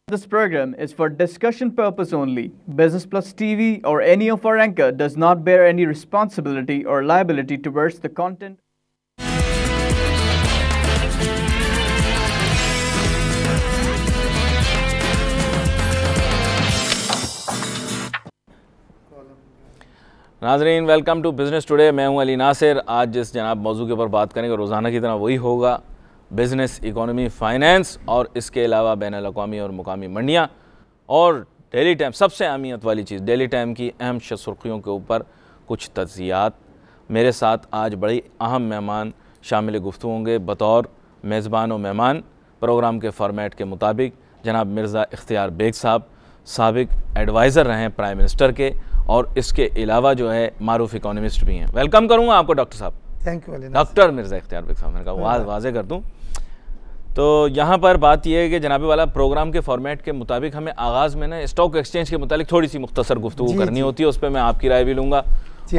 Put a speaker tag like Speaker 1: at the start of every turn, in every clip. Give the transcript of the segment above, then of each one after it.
Speaker 1: This program is for discussion purpose only. Business Plus TV or any of our anchor does not bear any responsibility or liability towards the content.
Speaker 2: नाज़रीन, welcome to business today. मैं हूं अली नासिर। आज जिस जनाब मौजू के ऊपर बात करेंगे रोज़ाना की तरह वही होगा बिज़नेस, इकोनॉमी, फाइनेंस और इसके अलावा बैनुल-अक़वामी और मुकामी मंडियाँ और डेली टाइम। सबसे अहमियत वाली चीज़, डेली टाइम की अहम सुर्खियों के ऊपर कुछ तज्ज़ियात। मेरे साथ आज बड़ी अहम मेहमान शामिल गुफ्तगू होंगे बतौर मेज़बान और मेहमान। प्रोग्राम के फॉर्मेट के मुताबिक जनाब मिर्ज़ा इख्तियार बेग साहब साबिक एडवाइज़र रहे हैं प्राइम मिनिस्टर के और इसके अलावा जो है मारूफ इकोनॉमिस्ट भी हैं। वेलकम करूँगा आपको डॉक्टर साहब।
Speaker 3: Thank you.
Speaker 2: डॉक्टर मिर्ज़ा इख्तियार बेग साहब, मैंने कहा वाज़े कर दूँ। तो यहाँ पर बात यह है कि जनाबे वाला प्रोग्राम के फॉर्मेट के मुताबिक हमें आगाज़ में ना स्टॉक एक्सचेंज के मुताबिक थोड़ी सी मुख्तसर गुफ्तगू करनी होती है। उस पर मैं आपकी राय भी लूँगा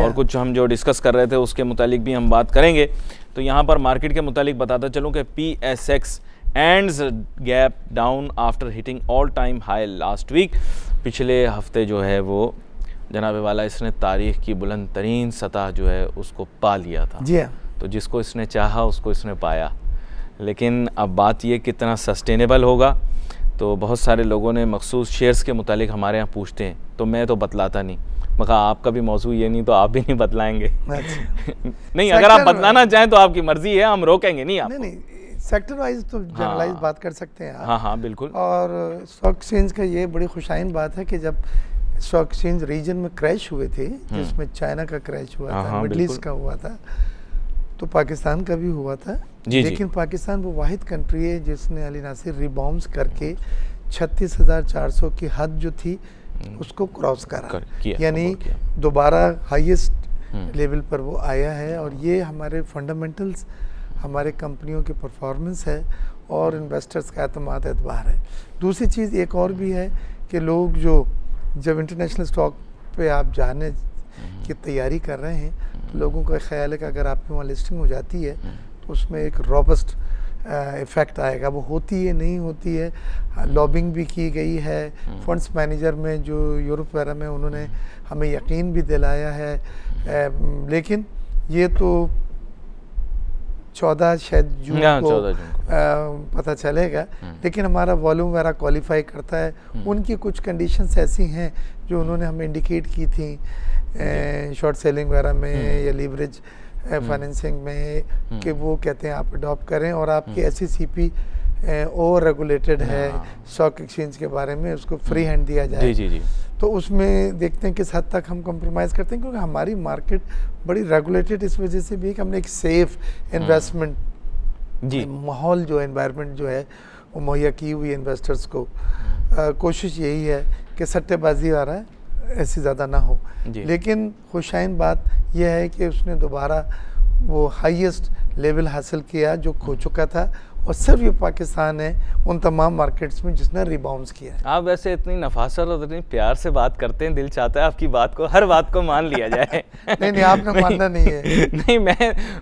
Speaker 2: और कुछ हम जो डिस्कस कर रहे थे उसके मुतालिक भी हम बात करेंगे। तो यहाँ पर मार्केट के मुतालिक बताता चलूँ कि PSX ends gap down after hitting all time high last week. पिछले हफ्ते जो है वो जनाबे वाला इसने तारीख़ की बुलंद तरीन सतह जो है उसको पा लिया था।
Speaker 3: जी हाँ।
Speaker 2: तो जिसको इसने चाहा उसको इसने पाया। लेकिन अब बात ये कितना सस्टेनेबल होगा। तो बहुत सारे लोगों ने मखसूस शेयर्स के मुतालिक हमारे यहाँ पूछते हैं, तो मैं तो बतलाता नहीं। मगर आपका भी मौजू ये नहीं तो आप भी नहीं बतलाएंगे। नहीं, अगर आप बतलाना चाहें तो आपकी मर्जी है, हम रोकेंगे नहीं आपको।
Speaker 3: नहीं, सेक्टर वाइज तो जनरलाइज बात कर सकते हैं आप।
Speaker 2: हाँ बिल्कुल।
Speaker 3: और स्टॉक एक्सचेंज का ये बड़ी खुशाइन बात है कि जब स्टॉक एक्सचेंज रीजन में क्रैश हुए थे, जिसमें चाइना का क्रैश हुआ था, मिडल ईस्ट का हुआ था, तो पाकिस्तान का भी हुआ था। लेकिन पाकिस्तान वो वाहिद कंट्री है जिसने अली नासिर रिबाउंस करके 36,400 की हद जो थी उसको क्रॉस करा, यानी दोबारा हाईएस्ट लेवल पर वो आया है। और ये हमारे फंडामेंटल्स, हमारे कंपनियों की परफॉर्मेंस है और इन्वेस्टर्स का एतबार है। दूसरी चीज़ एक और भी है कि लोग जो जब इंटरनेशनल स्टॉक पे आप जाने की तैयारी कर रहे हैं तो लोगों का ख्याल है कि अगर आपकी वहाँ लिस्टिंग हो जाती है तो उसमें एक रॉबस्ट इफ़ेक्ट आएगा। वो होती है नहीं होती है, लॉबिंग भी की गई है फंड्स मैनेजर में जो यूरोप वगैरह में, उन्होंने हमें यकीन भी दिलाया है। लेकिन ये तो 14 शायद जून को पता चलेगा। लेकिन हमारा वॉल्यूम वगैरह क्वालिफाई करता है। उनकी कुछ कंडीशंस ऐसी हैं जो उन्होंने हमें इंडिकेट की थी शॉर्ट सेलिंग वगैरह में या लीवरेज फाइनेंसिंग में, कि वो कहते हैं आप अडॉप्ट करें और आपकी SECP ओवर रेगुलेटेड है स्टॉक एक्सचेंज के बारे में, उसको फ्री हैंड दिया जाए। जी। तो उसमें देखते हैं किस हद तक हम कंप्रोमाइज़ करते हैं, क्योंकि हमारी मार्केट बड़ी रेगुलेटेड इस वजह से भी है कि हमने एक सेफ इन्वेस्टमेंट माहौल जो एनवायरनमेंट जो है वो मुहैया की हुई इन्वेस्टर्स को। कोशिश यही है कि सट्टेबाजी आ रहा है ऐसी ज़्यादा ना हो। लेकिन खुशाइन बात यह है कि उसने दोबारा वो हाईएस्ट लेवल हासिल किया जो खो चुका था, और सिर्फ ये पाकिस्तान है उन तमाम मार्केट्स में जिसने रिबाउंस किया है।
Speaker 2: आप वैसे इतनी नफासत और इतनी प्यार से बात करते हैं, दिल चाहता है आपकी बात को, हर बात को मान लिया जाए।
Speaker 3: नहीं आपने मानना नहीं है।
Speaker 2: नहीं,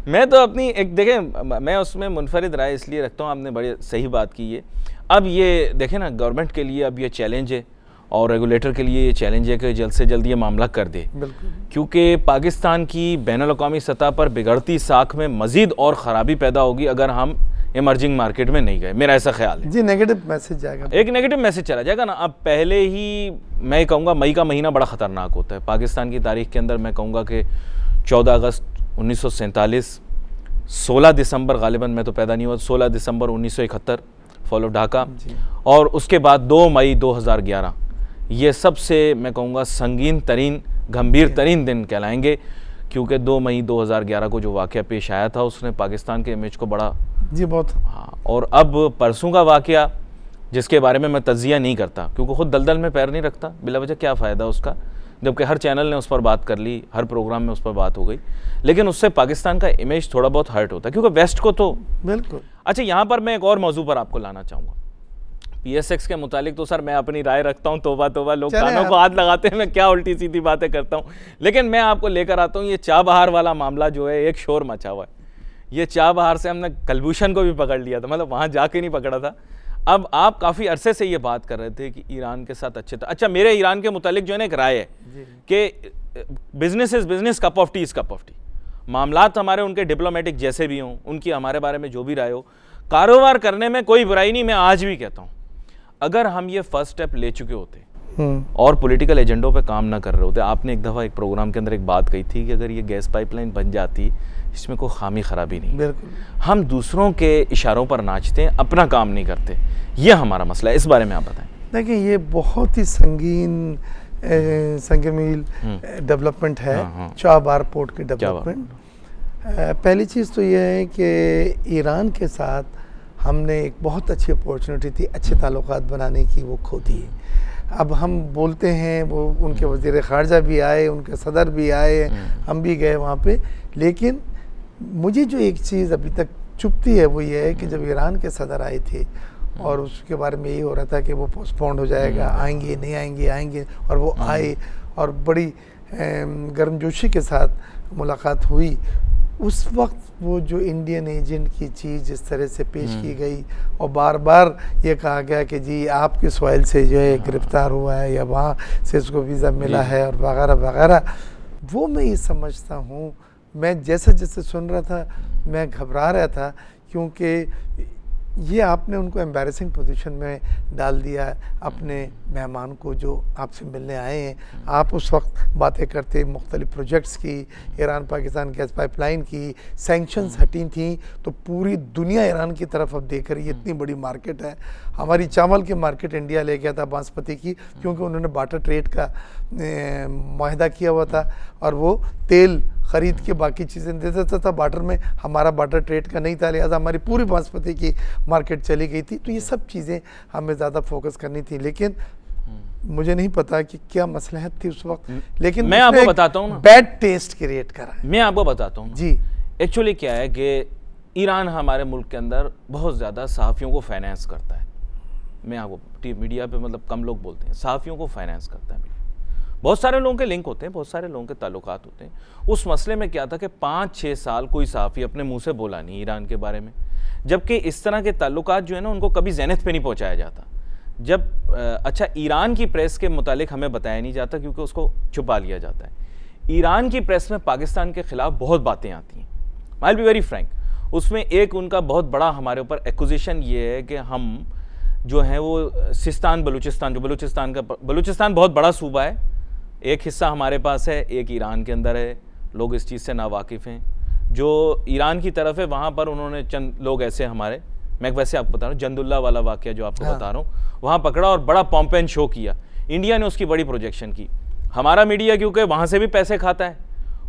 Speaker 2: मैं तो अपनी एक देखें, मैं उसमें मुनफरिद राय इसलिए रखता हूँ। आपने बड़ी सही बात की है। अब ये देखें ना, गवर्नमेंट के लिए अब ये चैलेंज है और रेगुलेटर के लिए ये चैलेंज है कि जल्द से जल्द ये मामला कर दे।
Speaker 3: बिल्कुल।
Speaker 2: क्योंकि पाकिस्तान की बैनुल-अक़वामी सतह पर बिगड़ती साख में मज़ीद और ख़राबी पैदा होगी अगर हम इमर्जिंग मार्केट में नहीं गए। मेरा ऐसा ख्याल है।
Speaker 3: जी, नेगेटिव मैसेज जाएगा, एक
Speaker 2: नेगेटिव मैसेज चला जाएगा ना। अब पहले ही मैं कहूँगा मई का महीना बड़ा ख़तरनाक होता है पाकिस्तान की तारीख़ के अंदर। मैं कहूँगा कि 14 अगस्त 1947, 16 दिसंबर गालिबन मैं तो पैदा नहीं हुआ, 16 दिसंबर 1971 फॉल ऑफ ढाका, और उसके बाद 2 मई 2011, ये सबसे मैं कहूँगा संगीन तरीन, गंभीर तरीन दिन कहलाएंगे। क्योंकि 2 मई 2011 को जो वाक़या पेश आया था उसने पाकिस्तान के इमेज को बड़ा
Speaker 3: बहुत।
Speaker 2: हाँ, और अब परसों का वाक़या जिसके बारे में मैं तज्ज़िया नहीं करता, क्योंकि ख़ुद दलदल में पैर नहीं रखता, बिला वजह क्या फ़ायदा उसका, जबकि हर चैनल ने उस पर बात कर ली, हर प्रोग्राम में उस पर बात हो गई। लेकिन उससे पाकिस्तान का इमेज थोड़ा बहुत हर्ट होता है, क्योंकि वेस्ट को तो
Speaker 3: बिल्कुल।
Speaker 2: अच्छा, यहाँ पर मैं एक और मौजू पर आपको लाना चाहूँगा। PSX के मुतालिक तो सर मैं अपनी राय रखता हूँ, तोबा तोबा, लोग कानों को हाथ लगाते हैं, मैं क्या उल्टी सीधी बातें करता हूँ। लेकिन मैं आपको लेकर आता हूँ ये चाह बहार वाला मामला जो है, एक शोर मचा हुआ है। ये चाह बहार से हमने कलभूषण को भी पकड़ लिया था, मतलब वहाँ जाके नहीं पकड़ा था, अब आप काफ़ी अरसे से ये बात कर रहे थे कि ईरान के साथ अच्छा मेरे ईरान के मुतालिक जो है ना एक राय है कि business is business, cup of T is cup of T. मामलात हमारे उनके डिप्लोमेटिक जैसे भी हों, उनकी हमारे बारे में जो भी राय हो, कारोबार करने में कोई बुराई नहीं। मैं आज भी कहता हूँ अगर हम ये फर्स्ट स्टेप ले चुके होते और पॉलिटिकल एजेंडों पे काम ना कर रहे होते। आपने एक दफ़ा एक प्रोग्राम के अंदर एक बात कही थी कि अगर ये गैस पाइपलाइन बन जाती, इसमें कोई खामी खराबी नहीं।
Speaker 3: बिल्कुल।
Speaker 2: हम दूसरों के इशारों पर नाचते हैं, अपना काम नहीं करते। ये हमारा मसला है। इस बारे में आप बताएं।
Speaker 3: देखिए ये बहुत ही संगीन संगमील डेवलपमेंट है, चाबार पोर्ट की डेवलपमेंट। पहली चीज़ तो ये है कि ईरान के साथ हमने एक बहुत अच्छी अपॉर्चुनिटी थी अच्छे ताल्लुकात बनाने की, वो खो दी है। अब हम बोलते हैं, वो उनके वज़ीर ख़ारजा भी आए, उनके सदर भी आए, हम भी गए वहाँ पे, लेकिन मुझे जो एक चीज़ अभी तक चुभती है वो ये है कि जब ईरान के सदर आए थे और उसके बारे में यही हो रहा था कि वो पोस्टपोन्ड हो जाएगा, आएंगे नहीं आएंगे, आएंगे, और वो आए और बड़ी गर्मजोशी के साथ मुलाकात हुई। उस वक्त वो जो इंडियन एजेंट की चीज़ जिस तरह से पेश की गई और बार बार ये कहा गया कि जी आपके सॉइल से जो है गिरफ्तार हुआ है या वहाँ से इसको वीज़ा मिला है और वगैरह वगैरह, वो मैं ये समझता हूँ। मैं जैसे जैसे सुन रहा था मैं घबरा रहा था, क्योंकि ये आपने उनको एम्बैरेसिंग पोजीशन में डाल दिया अपने मेहमान को जो आपसे मिलने आए हैं। आप उस वक्त बातें करते मुख्तलिफ प्रोजेक्ट्स की, ईरान पाकिस्तान गैस पाइपलाइन की, सैंक्शंस हटी थी, तो पूरी दुनिया ईरान की तरफ अब देख रही है। इतनी बड़ी मार्केट है। हमारी चावल की मार्केट इंडिया ले गया था बासमती की, क्योंकि उन्होंने बाटर ट्रेड का माहिदा किया हुआ था और वो तेल ख़रीद के बाकी चीज़ें दे देता था बाटर में। हमारा बाटर ट्रेड का नहीं था, लिहाजा हमारी पूरी बासमती की मार्केट चली गई थी। तो ये सब चीज़ें हमें ज़्यादा फोकस करनी थी, लेकिन मुझे नहीं पता कि क्या मसलहत थी उस वक्त, लेकिन
Speaker 2: मैं आपको बताता हूँ ना,
Speaker 3: बैड टेस्ट क्रिएट करा।
Speaker 2: मैं आपको बताता हूँ
Speaker 3: जी।
Speaker 2: एक्चुअली क्या है कि ईरान हमारे मुल्क के अंदर बहुत ज़्यादा सहाफ़ियों को फाइनेंस करता है। मैं आपको मीडिया पे मतलब कम लोग बोलते हैं, सहाफ़ियों को फाइनेंस करता है मीडिया। बहुत सारे लोगों के लिंक होते हैं, बहुत सारे लोगों के ताल्लुकात होते हैं। उस मसले में क्या था कि 5-6 साल कोई सहाफ़ी अपने मुंह से बोला नहीं ईरान के बारे में, जबकि इस तरह के ताल्लुकात जो है ना उनको कभी ज़हनत पे नहीं पहुंचाया जाता। जब अच्छा ईरान की प्रेस के मुतालिक हमें बताया नहीं जाता क्योंकि उसको छुपा लिया जाता है। ईरान की प्रेस में पाकिस्तान के ख़िलाफ़ बहुत बातें आती हैं, I will be very Frank. उसमें एक उनका बहुत बड़ा हमारे ऊपर एक्विजिशन ये है कि हम जो है वो सिस्तान बलूचिस्तान, जो बलूचिस्तान बहुत बड़ा सूबा है, एक हिस्सा हमारे पास है, एक ईरान के अंदर है। लोग इस चीज़ से नावाकिफ़ हैं। जो ईरान की तरफ है वहाँ पर उन्होंने चंद लोग ऐसे हमारे, मैं वैसे आपको बता रहा हूँ, जंदुल्ला वाला वाक़या जो आपको बता रहा हूँ, वहाँ पकड़ा और बड़ा पॉम्प एंड शो किया। इंडिया ने उसकी बड़ी प्रोजेक्शन की। हमारा मीडिया क्योंकि वहाँ से भी पैसे खाता है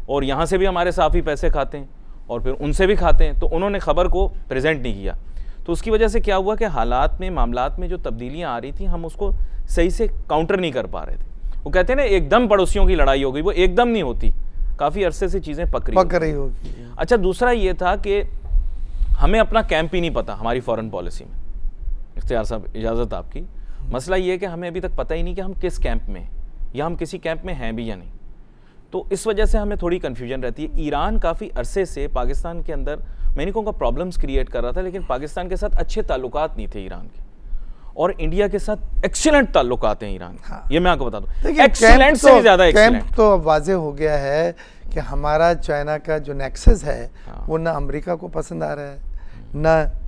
Speaker 2: और यहाँ से भी हमारे साफ़ी पैसे खाते हैं और फिर उनसे भी खाते हैं, तो उन्होंने ख़बर को प्रेजेंट नहीं किया। तो उसकी वजह से क्या हुआ कि हालात में, मामलात में जो तब्दीलियाँ आ रही थी, हम उसको सही से काउंटर नहीं कर पा रहे थे। वो कहते हैं ना एकदम पड़ोसियों की लड़ाई हो गई, वो एकदम नहीं होती, काफ़ी अरसे से चीज़ें पक रही होगी। अच्छा, दूसरा ये था कि हमें अपना कैंप ही नहीं पता हमारी फॉरेन पॉलिसी में। इख्तियार साहब इजाज़त आपकी। मसला ये है कि हमें अभी तक पता ही नहीं कि हम किस कैंप में हैं या हम किसी कैंप में हैं भी या नहीं। तो इस वजह से हमें थोड़ी कन्फ्यूजन रहती है। ईरान काफ़ी अरसे से पाकिस्तान के अंदर, मैं नहीं कहूँगा प्रॉब्लम्स क्रिएट कर रहा था, लेकिन पाकिस्तान के साथ अच्छे ताल्लुकात नहीं थे ईरान के, और इंडिया के साथ एक्सीलेंट ताल्लुकात हैं ईरान के। हाँ। ये मैं आपको बता दूं, एक्सीलेंट से ज़्यादा एक्सीलेंट।
Speaker 3: कैंप तो अब वाजे हो गया है कि हमारा चाइना का जो नेक्सस है वो ना अमेरिका को पसंद आ रहा है, ना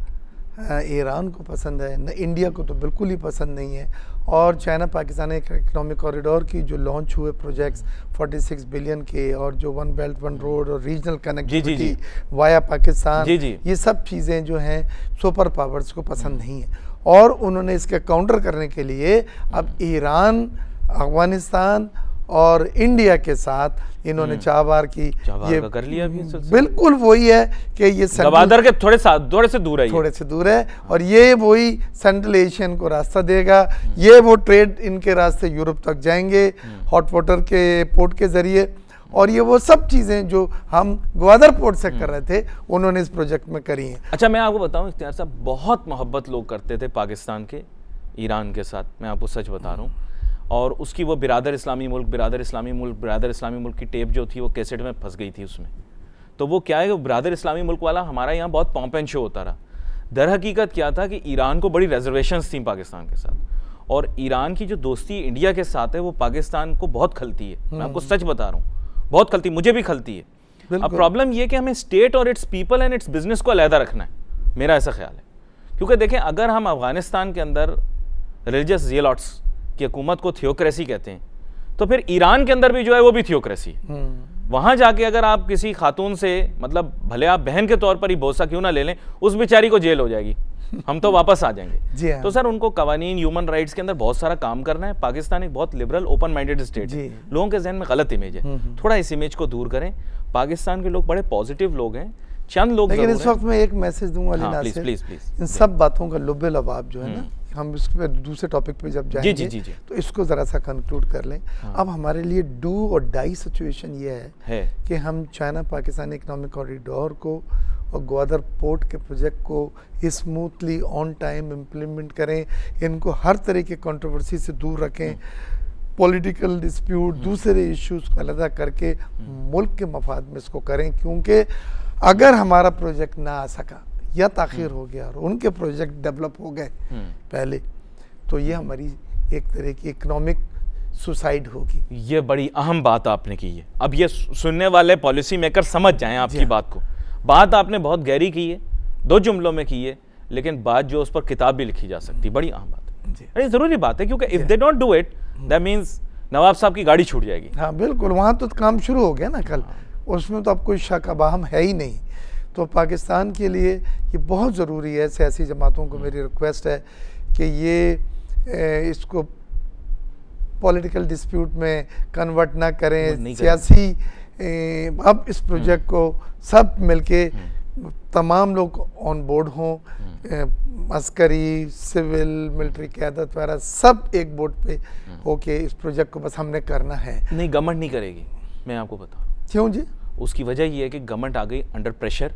Speaker 3: ईरान को पसंद है, ना इंडिया को तो बिल्कुल ही पसंद नहीं है। और चाइना पाकिस्तान एक इकोनॉमिक कॉरिडोर की जो लॉन्च हुए प्रोजेक्ट्स 46 बिलियन के, और जो वन बेल्ट वन रोड और रीजनल कनेक्टिविटी वाया पाकिस्तान, ये सब चीज़ें जो हैं सुपर पावर्स को पसंद नहीं है। और उन्होंने इसके काउंटर करने के लिए अब ईरान, अफगानिस्तान और इंडिया के साथ इन्होंने चाबार की ये
Speaker 2: कर लिया भी।
Speaker 3: बिल्कुल वही है कि ये
Speaker 2: गवादर के थोड़े से दूर है,
Speaker 3: और ये वही सेंट्रल एशियन को रास्ता देगा। ये वो ट्रेड इनके रास्ते यूरोप तक जाएंगे हॉट वाटर के पोर्ट के जरिए, और ये वो सब चीज़ें जो हम ग्वादर पोर्ट से कर रहे थे उन्होंने इस प्रोजेक्ट में करी हैं।
Speaker 2: अच्छा, मैं आपको बताऊं इख्तियार साहब, बहुत मोहब्बत लोग करते थे पाकिस्तान के ईरान के साथ, मैं आपको सच बता रहा हूँ। और उसकी वो बिरादर इस्लामी मुल्क की टेप जो थी वो कैसेट में फंस गई थी उसमें। तो वो क्या है, वो बिरादर इस्लामी मुल्क वाला हमारा यहाँ बहुत पॉम्प एंड शो होता रहा। दर हकीकत क्या था कि ईरान को बड़ी रिजर्वेशंस थी पाकिस्तान के साथ, और ईरान की जो दोस्ती इंडिया के साथ है वो पाकिस्तान को बहुत खलती है। मैं आपको सच बता रहा हूँ, बहुत खलती, मुझे भी खलती है। अब प्रॉब्लम ये कि हमें स्टेट और it's people and it's business को अलहदा रखना है, मेरा ऐसा ख्याल है। क्योंकि देखें, अगर हम अफगानिस्तान के अंदर रिलीजियस जियोलॉट्स की हुकूमत को थियोक्रेसी कहते हैं, तो फिर ईरान के अंदर भी जो है वो भी थियोक्रेसी है। वहां जाके अगर आप किसी खातून से, मतलब भले आप बहन के तौर पर ही बोसा क्यों ना ले लें, उस बेचारी को जेल हो जाएगी, हम तो वापस आ जाएंगे। तो सर उनको कवानीन, ह्यूमन राइट्स के अंदर बहुत सारा काम करना है। पाकिस्तान एक बहुत लिबरल, ओपन माइंडेड स्टेट है। लोगों के जहन में गलत इमेज है, थोड़ा इस इमेज को दूर करें। पाकिस्तान के लोग बड़े पॉजिटिव लोग हैं, चंद लोग।
Speaker 3: लेकिन इस वक्त मैं एक मैसेज दूंगा अली नासिर,
Speaker 2: प्लीज
Speaker 3: इन सब बातों का लुब्बे लबाब जो है ना, हम इस पे दूसरे टॉपिक पे जब जाएंगे तो इसको जरा सा कंक्लूड कर लें। अब हमारे लिए डू और डाई सिचुएशन ये है कि हम चाइना पाकिस्तान इकोनॉमिक कॉरिडोर को और ग्वादर पोर्ट के प्रोजेक्ट को स्मूथली ऑन टाइम इम्प्लीमेंट करें, इनको हर तरह के कंट्रोवर्सी से दूर रखें, पॉलिटिकल डिस्प्यूट, दूसरे इश्यूज को अलग करके मुल्क के मफाद में इसको करें। क्योंकि अगर हमारा प्रोजेक्ट ना आ सका या ताखिर हो गया और उनके प्रोजेक्ट डेवलप हो गए पहले, तो ये हमारी एक तरह की इकोनॉमिक सुसाइड होगी।
Speaker 2: ये बड़ी अहम बात आपने की है। अब ये सुनने वाले पॉलिसी मेकर समझ जाएं आपकी बात को। बात आपने बहुत गहरी की है, 2 जुमलों में की है, लेकिन बात जो उस पर किताब भी लिखी जा सकती, बड़ी अहम बात है, अरे ज़रूरी बात है। क्योंकि if they don't do it that means नवाब साहब की गाड़ी छूट जाएगी।
Speaker 3: हाँ बिल्कुल, वहाँ तो काम शुरू हो गया ना कल, उसमें तो अब कोई शक अबाहम है ही नहीं। तो पाकिस्तान के लिए ये बहुत ज़रूरी है, सियासी जमातों को मेरी रिक्वेस्ट है कि ये इसको पॉलिटिकल डिस्प्यूट में कन्वर्ट ना करें, सियासी अब इस प्रोजेक्ट को सब मिलके तमाम लोग ऑन बोर्ड हों, अस्करी, सिविल, मिलिट्री क़यादत वगैरह सब एक बोर्ड पे होके इस प्रोजेक्ट को बस हमने करना है।
Speaker 2: नहीं, गवर्नमेंट नहीं करेगी, मैं आपको बताऊँ
Speaker 3: क्यों जी।
Speaker 2: उसकी वजह ये है कि गवर्नमेंट आ गई अंडर प्रेशर,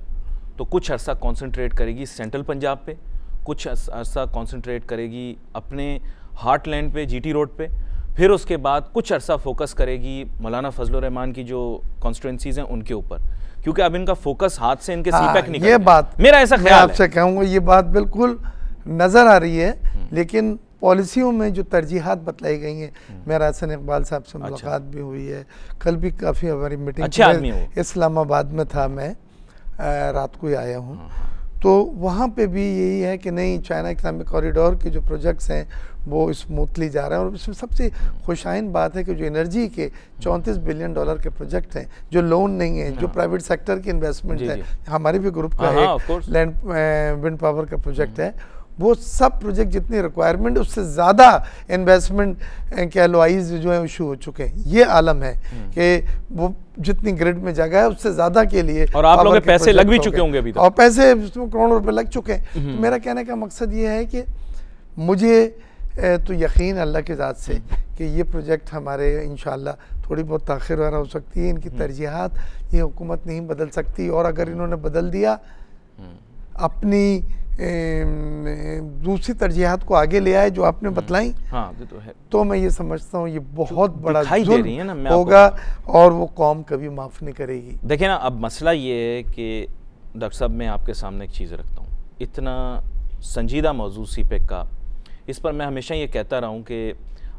Speaker 2: तो कुछ अरसा कॉन्सेंट्रेट करेगी सेंट्रल पंजाब पे, कुछ अरसा कॉन्सेंट्रेट करेगी अपने हार्टलैंड पे, जीटी रोड पे, फिर उसके बाद कुछ अरसा फोकस करेगी मौलाना फजलुर रहमान की जो कॉन्स्टिट्यूंसीज हैं उनके ऊपर, क्योंकि अब इनका फोकस हाथ से इनके सीपैक निकल
Speaker 3: ये बात
Speaker 2: मेरा ऐसा ख्याल है।
Speaker 3: आपसे कहूँगा ये बात बिल्कुल नज़र आ रही है, लेकिन पॉलिसियों में जो तरजीहात बतलाई गई हैं, मेरा हसन इकबाल साहब से मुलाकात भी हुई है, कल भी काफ़ी हमारी मीटिंग इस्लामाबाद में था, मैं रात को ही आया हूँ, तो वहाँ पे भी यही है कि नहीं, चाइना इकोनॉमिक कॉरिडोर के जो प्रोजेक्ट्स हैं वो स्मूथली जा रहे हैं। और इसमें सबसे खुशाइन बात है कि जो एनर्जी के 34 बिलियन डॉलर के प्रोजेक्ट हैं, जो लोन नहीं है, जो प्राइवेट सेक्टर की इन्वेस्टमेंट है, हमारे भी ग्रुप का है, लैंड विंड पावर का प्रोजेक्ट है, वो सब प्रोजेक्ट जितनी रिक्वायरमेंट उससे ज़्यादा इन्वेस्टमेंट के एलओआईज जो है इशू हो चुके हैं। ये आलम है कि वो जितनी ग्रिड में जगह है उससे ज़्यादा के लिए,
Speaker 2: और आप लोग के पैसे लग भी चुके होंगे अभी तक,
Speaker 3: और पैसे उसमें करोड़ों रुपए लग चुके हैं। तो मेरा कहने का मकसद ये है कि मुझे तो यकीन अल्लाह की ज़ात से कि ये प्रोजेक्ट हमारे इंशाअल्लाह थोड़ी बहुत ताख़िर वगैरह हो सकती है, इनकी तरजीहात ये हुकूमत नहीं बदल सकती, और अगर इन्होंने बदल दिया अपनी दूसरी तरजीहात को आगे ले आए जो आपने बतलाई, तो मैं ये समझता हूँ ये बहुत बड़ा जुल्म होगा और वो कौम कभी माफ़ नहीं करेगी।
Speaker 2: देखिए ना, अब मसला ये है कि डॉक्टर साहब मैं आपके सामने एक चीज़ रखता हूँ, इतना संजीदा मौजू सीपेक का, इस पर मैं हमेशा ये कहता रहा हूँ कि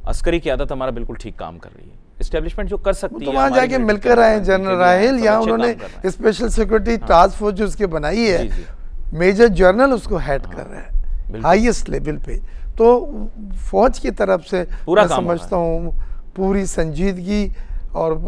Speaker 2: अस्करी क़यादत हमारा बिल्कुल ठीक काम कर रही है, इस्टेब्लिशमेंट जो कर सकती है,
Speaker 3: तो वहाँ जाके मिलकर आए जनरल राहिल, या उन्होंने स्पेशल सिक्योरिटी टास्क फोर्स जो उसके बनाई है, मेजर जनरल उसको हेड कर रहा है हाईएस्ट लेवल पे, तो फौज की तरफ से मैं समझता हूँ पूरी संजीदगी और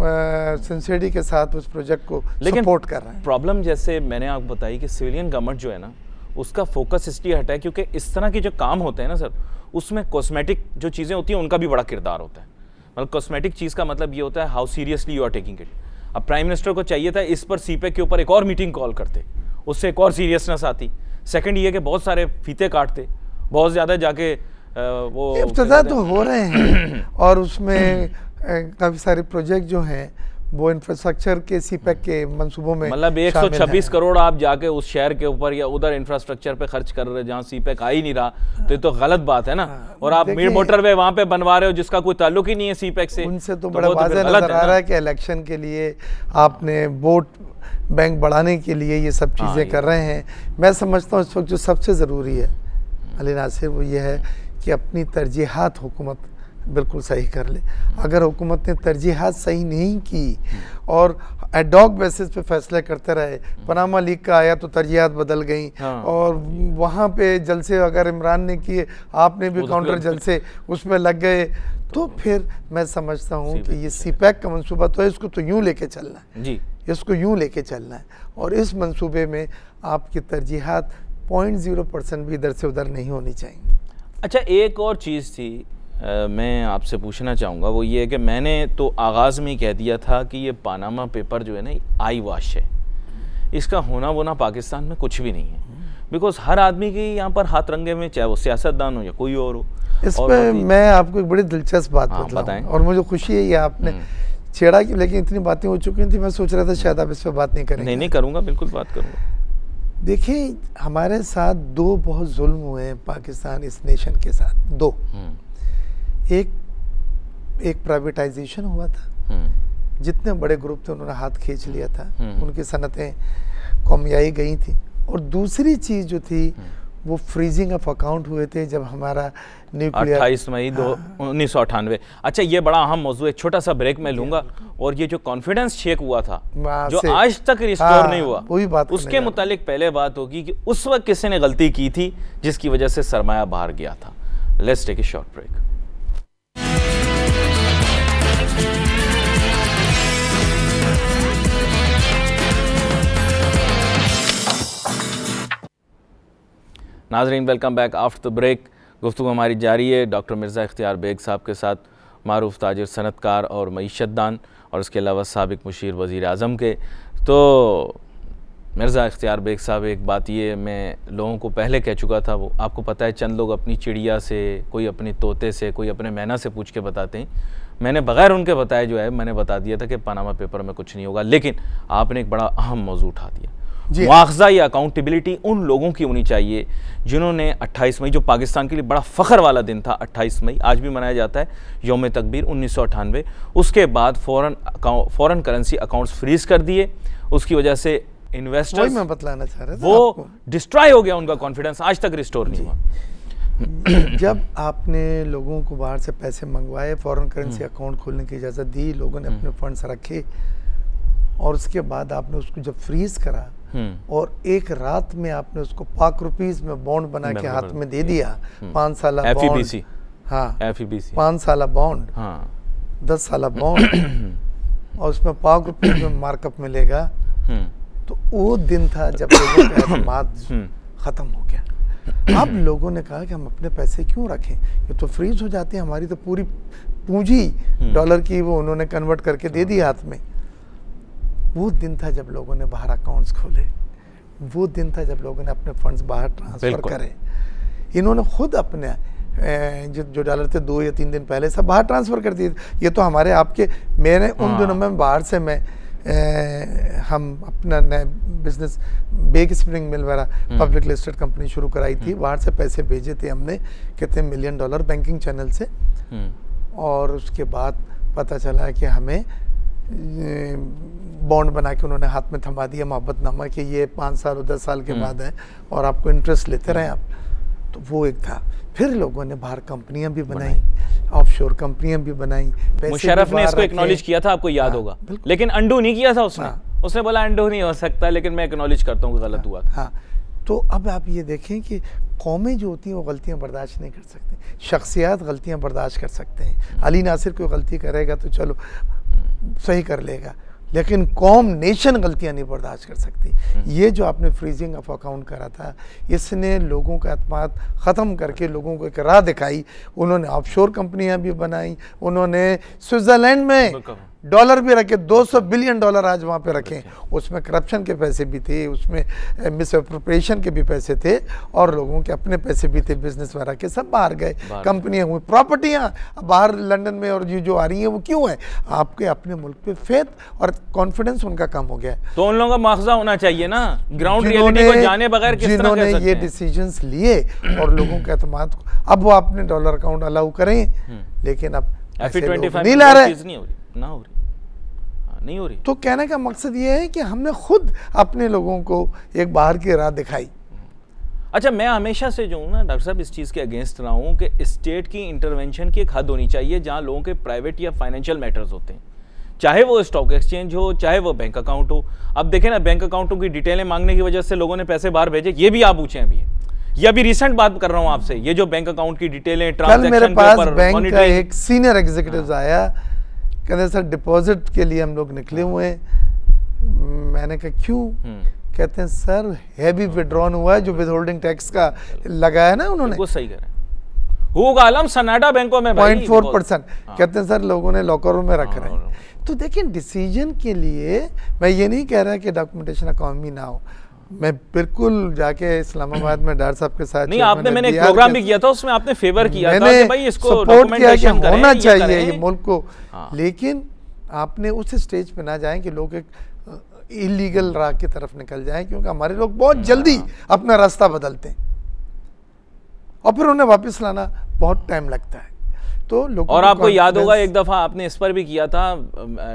Speaker 3: सिंसियरिटी के साथ उस प्रोजेक्ट को सपोर्ट कर रहा है।
Speaker 2: प्रॉब्लम जैसे मैंने आपको बताई कि सिविलियन गवर्नमेंट जो है ना, उसका फोकस इसलिए हटा है क्योंकि इस तरह के जो काम होते हैं ना सर, उसमें कॉस्मेटिक जो चीज़ें होती हैं उनका भी बड़ा किरदार होता है। मतलब कॉस्मेटिक चीज़ का मतलब ये होता है how seriously you are taking it. अब प्राइम मिनिस्टर को चाहिए था इस पर सीपेक के ऊपर एक और मीटिंग कॉल करते, उससे एक और सीरियसनेस आती। सेकंड ये कि बहुत सारे फीते काटते, बहुत ज़्यादा जाके वो
Speaker 3: इब्तिदा तो हो रहे हैं और उसमें काफ़ी सारे प्रोजेक्ट जो हैं वो इंफ्रास्ट्रक्चर के सीपैक के मंसूबों में
Speaker 2: मतलब 126 करोड़ आप जाके उस शहर के ऊपर या उधर इंफ्रास्ट्रक्चर पे खर्च कर रहे हैं जहाँ सीपैक आ ही नहीं रहा, तो ये तो गलत बात है ना। और आप मिड मोटरवे वहाँ पे बनवा रहे हो जिसका कोई ताल्लुक ही नहीं है सीपैक से।
Speaker 3: उनसे तो बड़ा वाज़ेह नजर आ रहा है कि इलेक्शन के लिए आपने वोट बैंक बढ़ाने के लिए ये सब चीज़ें कर रहे हैं। मैं समझता हूँ इस वक्त जो सबसे ज़रूरी है अली नासिर वो ये है कि अपनी तरजीहात हुकूमत बिल्कुल सही कर ले। अगर हुकूमत ने तरजीहात सही नहीं की और एडॉक बेसिस पे फैसले करते रहे, पनामा लीग का आया तो तरजीहात बदल गई, और वहाँ पे जलसे अगर इमरान ने किए आपने भी काउंटर जलसे उसमें लग गए, तो फिर मैं समझता हूँ कि ये सीपैक का मंसूबा तो है, इसको तो यूँ लेके चलना है जी, इसको यूँ लेके चलना है। और इस मंसूबे में आपकी तरजीहात 0.0% भी इधर से उधर नहीं होनी चाहिए।
Speaker 2: अच्छा, एक और चीज़ थी मैं आपसे पूछना चाहूँगा, वो ये है कि मैंने तो आगाज़ में ही कह दिया था कि ये पानामा पेपर जो है ना आई वॉश है, इसका होना वोना पाकिस्तान में कुछ भी नहीं है। बिकॉज हर आदमी के यहाँ पर हाथ रंगे में, चाहे वो सियासतदान हो या कोई और हो।
Speaker 3: इस पर मैं आपको एक बड़ी दिलचस्प बात बताएं, और मुझे खुशी है ये आपने छेड़ा की, लेकिन इतनी बातें हो चुकी थी, मैं सोच रहा था शायद आप इस पर बात नहीं करेंगे।
Speaker 2: नहीं करूँगा, बिल्कुल बात करूँगा।
Speaker 3: देखिए, हमारे साथ दो बहुत जुल्म हुए हैं पाकिस्तान इस नेशन के साथ, दो। एक प्राइवेटाइजेशन हुआ था, जितने बड़े ग्रुप थे उन्होंने हाथ खींच लिया था, उनकी सनतें कौमियाई गई थी। और दूसरी चीज़ जो थी वो फ्रीजिंग ऑफ अकाउंट हुए थे जब हमारा न्यूक्लियर
Speaker 2: 28 मई 1998। अच्छा, ये बड़ा अहम मौजूद है, छोटा सा ब्रेक में लूंगा। और ये जो कॉन्फिडेंस चेक हुआ था जो आज तक रिस्टोर नहीं हुआ, वही बात उसके मुतालिक पहले बात होगी कि उस वक्त किसी ने गलती की थी जिसकी वजह से सरमाया बाहर गया था। Let's take a short break. नाज़रीन, welcome back after the break. गुफ्तगू हमारी जारी है डॉक्टर मिर्ज़ा इख्तियार बेग साहब के साथ, मारूफ ताजिर, सनतकार और मईशतदान, और उसके अलावा साबिक मुशीर वज़ीर आज़म के। तो मिर्ज़ा इख्तियार बेग साहब, एक बात ये मैं लोगों को पहले कह चुका था, वो आपको पता है, चंद लोग अपनी चिड़िया से, कोई अपने तोते से, कोई अपने मैना से पूछ के बताते हैं। मैंने बग़ैर उनके बताए जो है मैंने बता दिया था कि पनामा पेपर में कुछ नहीं होगा। लेकिन आपने एक बड़ा अहम मौजू उठा दिया, मुआवजा या अकाउंटेबिलिटी उन लोगों की होनी चाहिए जिन्होंने 28 मई, जो पाकिस्तान के लिए बड़ा फ़ख्र वाला दिन था, 28 मई आज भी मनाया जाता है, यौम तकबीर 1998, उसके बाद फ़ौरन करेंसी अकाउंट्स फ्रीज़ कर दिए। उसकी वजह से इन्वेस्टर्स,
Speaker 3: मैं बतलाना चाह रहा था,
Speaker 2: वो डिस्ट्रॉय हो गया, उनका कॉन्फिडेंस आज तक रिस्टोर नहीं हुआ।
Speaker 3: जब आपने लोगों को बाहर से पैसे मंगवाए, फ़ौरन करेंसी अकाउंट खोलने की इजाज़त दी, लोगों ने अपने फंड्स रखे, और उसके बाद आपने उसको जब फ्रीज करा और एक रात में आपने उसको पाक रुपीस में बॉन्ड बना के हाथ में दे दिया, 5 साल बॉन्ड, हाँ, 5 साल बॉन्ड, 10 साल बॉन्ड, और उसमें पाक रुपीस में मार्कअप मिलेगा, तो वो दिन था जब लोगों का एतमाद खत्म हो गया। अब लोगों ने कहा कि हम अपने पैसे क्यों रखें, ये तो फ्रीज हो जाते हैं, हमारी तो पूरी पूंजी डॉलर की वो उन्होंने कन्वर्ट करके दे दी हाथ में। वो दिन था जब लोगों ने बाहर अकाउंट्स खोले, वो दिन था जब लोगों ने अपने फंड्स बाहर ट्रांसफ़र करे। इन्होंने खुद अपने जो डॉलर थे 2 या 3 दिन पहले सब बाहर ट्रांसफ़र कर दिए। ये तो हमारे आपके, मैंने उन दिनों में बाहर से हम अपना नया बिजनेस बेग स्प्रिंग मिल वाला पब्लिक लिस्टेड कंपनी शुरू कराई थी, बाहर से पैसे भेजे थे हमने कितने $1 मिलियन बैंकिंग चैनल से, और उसके बाद पता चला कि हमें बॉन्ड बना के उन्होंने हाथ में थमा दिया, मोहब्बतनामा, कि ये 5 साल और 10 साल के बाद है और आपको इंटरेस्ट लेते रहे आप। तो वो एक था। फिर लोगों ने बाहर कंपनियां भी बनाई, ऑफशोर कंपनियां भी बनाई।
Speaker 2: मुशर्रफ ने इसको एक्नॉलेज किया था, आपको याद होगा, लेकिन अंडू नहीं किया था उसने। उसने बोला अंडू नहीं हो सकता, लेकिन मैं एक्नॉलेज करता हूँ कि गलत हुआ था।
Speaker 3: हाँ, तो अब आप ये देखें कि कौमें जो होती हैं वो गलतियां बर्दाश्त नहीं कर सकती, शख्सियात गलतियां बर्दाश्त कर सकते हैं। अली नासिर कोई गलती करेगा तो चलो सही कर लेगा, लेकिन कौम, नेशन गलतियां नहीं बर्दाश्त कर सकती। ये जो आपने फ्रीजिंग ऑफ अकाउंट करा था, इसने लोगों का एतमाद ख़त्म करके लोगों को एक राह दिखाई। उन्होंने ऑफशोर कंपनियां भी बनाई, उन्होंने स्विट्ज़रलैंड में डॉलर भी रखे, 200 बिलियन डॉलर आज वहाँ पे रखे, उसमें करप्शन के पैसे भी थे, उसमें मिसअप्रोप्रिएशन के भी पैसे थे, और लोगों के अपने पैसे भी थे, बिजनेस वगैरह के सब बाहर गए, कंपनियां हुई, प्रॉपर्टियां बाहर लंदन में और जो आ रही हैं वो क्यों है? आपके अपने मुल्क पे फेथ और कॉन्फिडेंस उनका कम हो गया है।
Speaker 2: तो उन लोगों का मुआवजा होना चाहिए ना, ग्राउंड रियलिटी को जाने बगैर किस तरह
Speaker 3: जिन्होंने ये डिसीजंस लिए और लोगों के एतमाद को, अब वो अपने डॉलर अकाउंट अलाउ करें, लेकिन अब नहीं ला रहे,
Speaker 2: नहीं हो रही।
Speaker 3: तो कहने का मकसद ये है कि हमने खुद अपने लोगों को एक बाहर की राह दिखाई।
Speaker 2: अच्छा, मैं हमेशा से जो हूँ ना डॉक्टर साहब, इस चीज़ के अगेंस्ट रहा हूँ कि स्टेट की इंटरवेंशन की एक हद होनी चाहिए जहाँ लोगों के प्राइवेट या फाइनेंशियल मैटर्स होते हैं, चाहे वो स्टॉक एक्सचेंज हो, चाहे वो बैंक अकाउंट हो। अब देखें ना, बैंक अकाउंटों की डिटेलें मांगने की वजह से लोगों ने पैसे बाहर भेजे, ये भी आप पूछे अभी, ये अभी रिसेंट बात कर रहा हूँ आपसे, ये जो बैंक अकाउंट की डिटेलें,
Speaker 3: ट्रांजैक्शन के ऊपर मेरे पास बैंक का एक सीनियर एग्जीक्यूटिव आया, कहते सर डिपॉजिट के लिए हम लोग निकले हुए हैं। मैंने कहा क्यों? कहते हैं सर हैवी विड्रॉन हुआ है, जो विदहोल्डिंग टैक्स का लगाया ना उन्होंने,
Speaker 2: वो सही करें होगा आलम सनाडा बैंकों में
Speaker 3: 0.4%। कहते हैं सर लोगों ने लॉकरों में रख रहे हैं। तो देखिए डिसीजन के लिए मैं ये नहीं कह रहा कि डॉक्यूमेंटेशन इकोनॉमी ना हो, मैं बिल्कुल जाके इस्लामाबाद में डॉक्टर साहब के साथ
Speaker 2: नहीं, आपने मैंने एक प्रोग्राम भी किया था, उसमें आपने फेवर किया था कि भाई इसको
Speaker 3: सपोर्ट किया कि होना चाहिए ये मुल्क को, लेकिन आपने उस स्टेज पे ना जाएं कि लोग एक इलीगल राह की तरफ निकल जाएं, क्योंकि हमारे लोग बहुत जल्दी अपना रास्ता बदलते हैं और फिर उन्हें वापस लाना बहुत टाइम लगता है। तो लोग,
Speaker 2: और आपको याद होगा एक दफ़ा आपने इस पर भी किया था,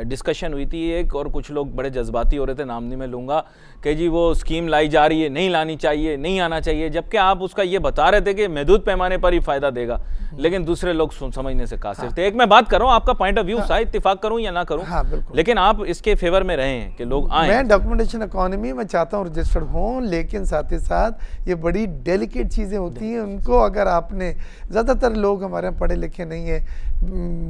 Speaker 2: डिस्कशन हुई थी एक, और कुछ लोग बड़े जज्बाती हो रहे थे, नाम नहीं मैं लूँगा, कि जी वो स्कीम लाई जा रही है, नहीं लानी चाहिए, नहीं आना चाहिए, जबकि आप उसका ये बता रहे थे कि महदूद पैमाने पर ही फ़ायदा देगा, लेकिन दूसरे लोग समझने से कासिर थे। एक मैं बात कर रहा हूँ, आपका पॉइंट ऑफ व्यू शायद इत्तेफाक करूँ या ना करूँ, लेकिन आप इसके फेवर में रहे हैं कि लोग आए।
Speaker 3: मैं डॉक्यूमेंटेशन इकोनॉमी में चाहता हूँ रजिस्टर्ड हों, लेकिन साथ ही साथ ये बड़ी डेलिकेट चीज़ें होती हैं, उनको अगर आपने, ज़्यादातर लोग हमारे यहाँ पढ़े लिखे नहीं है,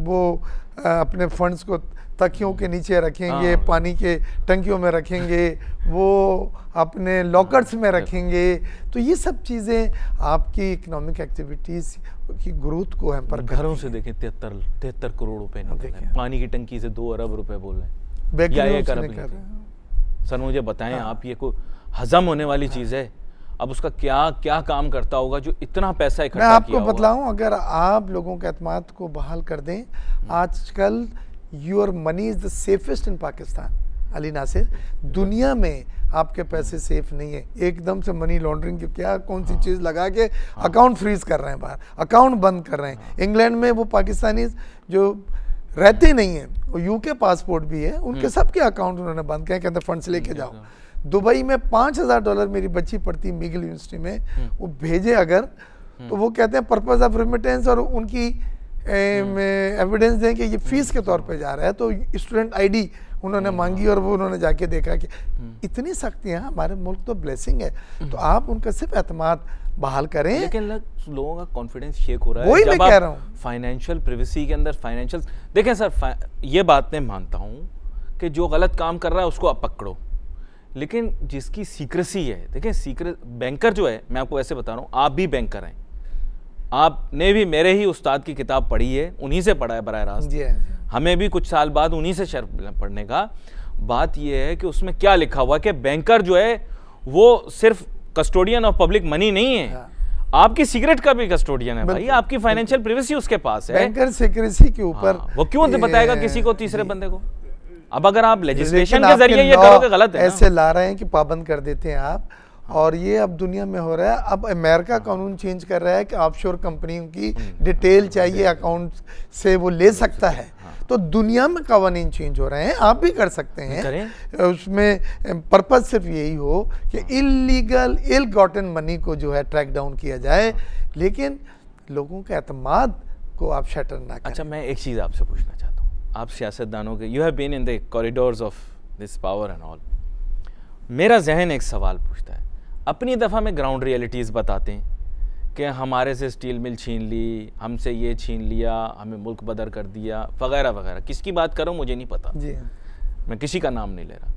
Speaker 3: वो अपने फंड्स को तकियों के नीचे रखेंगे, पानी के टंकियों में रखेंगे, वो अपने लॉकर्स में रखेंगे, तो ये सब चीज़ें आपकी इकोनॉमिक एक्टिविटीज़ की ग्रोथ को हैम्पर करती हैं।
Speaker 2: घरों से देखें 73 करोड़ रुपए निकल रहे हैं, पानी की टंकी से 2 अरब रुपए बोल रहे हैं, या 1 अरब। सर मुझे बताएं आप, ये कोई हजम होने वाली चीज़ है? अब उसका क्या काम करता होगा जो इतना पैसा इकट्ठा किया होगा?
Speaker 3: मैं आपको बतलाऊं, अगर आप लोगों के एतमाद को बहाल कर दें, आजकल your money is the safest in Pakistan. Ali Nasir, दुनिया में आपके पैसे सेफ नहीं है, एकदम से मनी लॉन्ड्रिंग की क्या कौन सी चीज़ लगा के अकाउंट फ्रीज कर रहे हैं, बाहर अकाउंट बंद कर रहे हैं। इंग्लैंड में वो पाकिस्तानी जो रहते नहीं हैं, वो यूके पासपोर्ट भी है, उनके सबके अकाउंट उन्होंने बंद किए, कहते फंड्स लेके जाओ। दुबई में $5000 मेरी बच्ची पढ़ती मिगल यूनिवर्सिटी में, वो भेजे अगर तो वो कहते हैं पर्पज ऑफ रेमिटेंस, और उनकी एविडेंस दें कि ये फीस के तौर पे जा रहा है, तो स्टूडेंट आईडी उन्होंने मांगी और वो उन्होंने जाके देखा कि इतनी सख्तियां, हमारे मुल्क तो ब्लेसिंग है, तो आप उनका सिर्फ एतमाद बहाल करें।
Speaker 2: लेकिन लोगों का कॉन्फिडेंस शेक हो रहा है,
Speaker 3: वही मैं कह रहा हूँ,
Speaker 2: फाइनेंशियल प्रिवेसी के अंदर फाइनेंशियल, देखें सर ये बात मैं मानता हूँ कि जो गलत काम कर रहा है उसको आप पकड़ो, लेकिन जिसकी सीक्रेसी है, देखें सीक्रेट बैंकर जो है, मैं आपको ऐसे बता रहा हूँ, आप भी बैंकर हैं, आपने भी मेरे ही उस्ताद की किताब पढ़ी है, उन्हीं से पढ़ा है बराह रास्त, हमें भी कुछ साल बाद उन्हीं से शर्फ पढ़ने का। बात यह है कि उसमें क्या लिखा हुआ है कि बैंकर जो है वो सिर्फ कस्टोडियन ऑफ पब्लिक मनी नहीं है, आपकी सिगरेट का भी कस्टोडियन है भाई, आपकी फाइनेंशियल प्राइवेसी उसके पास है।
Speaker 3: बैंकर सिक्रेसी के ऊपर
Speaker 2: वो क्यों बताएगा किसी को, तीसरे बंदे को? अब अगर आप लेजिस्लेशन के जरिए ये करोगे गलत है,
Speaker 3: ऐसे ला रहे हैं कि पाबंद कर देते हैं आप, और ये अब दुनिया में हो रहा है। अब अमेरिका कानून चेंज कर रहा है कि ऑफशोर कंपनियों की डिटेल चाहिए अकाउंट से वो ले सकता है, तो दुनिया में कानून चेंज हो रहे हैं, आप भी कर सकते हैं। उसमें पर्पज सिर्फ यही हो कि इलीगल इल गॉटन मनी को जो है ट्रैक डाउन किया जाए, लेकिन लोगों के एतमाद को आप शटर ना करें।
Speaker 2: अच्छा, मैं एक चीज़ आपसे पूछना चाहता हूँ, आप सियासतदानों के, you have been in the corridors of this power and all, मेरा जहन एक सवाल पूछता है, अपनी दफ़ा में ग्राउंड रियलिटीज़ बताते हैं कि हमारे से स्टील मिल छीन ली, हमसे ये छीन लिया, हमें मुल्क बदर कर दिया, वगैरह वगैरह। किसकी बात करूं मुझे नहीं पता जी, मैं किसी का नाम नहीं ले रहा।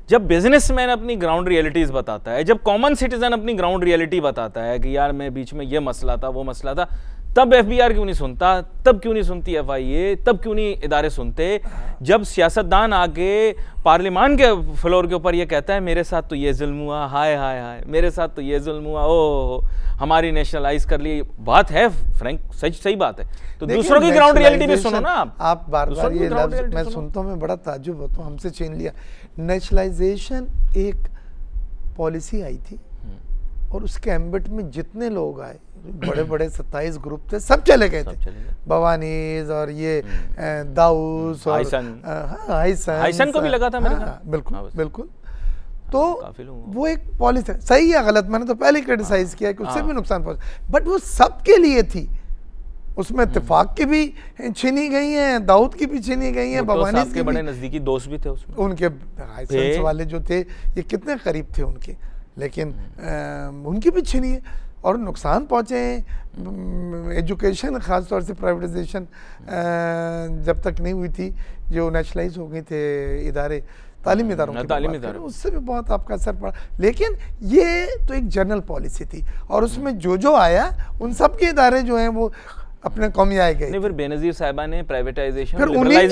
Speaker 2: जब बिजनेसमैन अपनी ग्राउंड रियलिटीज़ बताता है, जब कॉमन सिटीजन अपनी ग्राउंड रियलिटी बताता है कि यार मैं बीच में ये मसला था, वो मसला था, तब एफबीआर क्यों नहीं सुनता, तब क्यों नहीं सुनती एफआईए, तब क्यों नहीं इदारे सुनते? जब सियासतदान आके पार्लियामान के फ्लोर के ऊपर ये कहता है मेरे साथ तो ये जुल्म हुआ, हाय हाय हाय, मेरे साथ तो ये जुल्म हुआ, ओ हमारी नेशनलाइज कर ली, बात है फ्रैंक, सही बात है। तो दूसरों की ग्राउंड रियलिटी भी सुनो ना
Speaker 3: आप बार बार ये लफ्ज मैं सुनता हूँ, मैं बड़ा ताज्जुब होता हूँ, हमसे छीन लिया। नेशनलाइजेशन एक पॉलिसी आई थी और उसके एम्बिट में जितने लोग आए, बड़े बड़े 27 ग्रुप थे, सब चले गए थे। भवानीज और ये दाऊस और
Speaker 2: हाइसन को भी लगा था मेरे
Speaker 3: ख्याल। बिल्कुल बिल्कुल। तो वो एक पॉलिसी सही या गलत, मैंने तो पहले क्रिटिसाइज किया कि उससे भी नुकसान पहुंचा, बट वो सबके लिए थी। उसमें इत्तेफाक की भी छीनी गई हैं, दाऊद की भी छीनी गई हैं, भवानीज के
Speaker 2: बड़े नजदीकी दोस्त भी थे उसमें, उनके
Speaker 3: हाइसन वाले जो थे ये कितने करीब थे उनके, लेकिन उनकी भी छीनी है और नुकसान पहुँचे। एजुकेशन ख़ासतौर से प्राइवेटाइजेशन जब तक नहीं हुई थी, जो नेशनलाइज हो गए थे इदारे, तालीमी इदारों, उससे भी बहुत आपका असर पड़ा। लेकिन ये तो एक जनरल पॉलिसी थी और उसमें जो आया उन सब के इदारे जो हैं वो अपने कौमी आए गए।
Speaker 2: फिर बेनज़ीर साहिबा ने प्राइवेटाइजेशन,
Speaker 3: फिर उन्हीं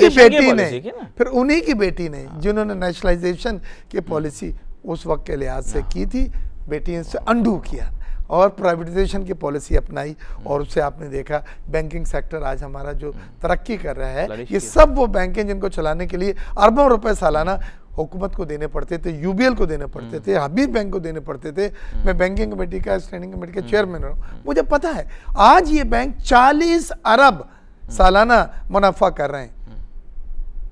Speaker 3: की बेटी ने जिन्होंने नेशनलाइजेशन की पॉलिसी उस वक्त के लिहाज से की थी, बेटी से अंडू किया और प्राइवेटाइजेशन की पॉलिसी अपनाई और उससे आपने देखा बैंकिंग सेक्टर आज हमारा जो तरक्की कर रहा है, ये सब वो बैंक हैं जिनको चलाने के लिए अरबों रुपए सालाना हुकूमत को देने पड़ते थे, यूबीएल को देने पड़ते थे, हबीब बैंक को देने पड़ते थे। मैं बैंकिंग कमेटी का, स्टैंडिंग कमेटी का चेयरमैन हूँ, मुझे पता है आज ये बैंक 40 अरब सालाना मुनाफा कर रहे हैं।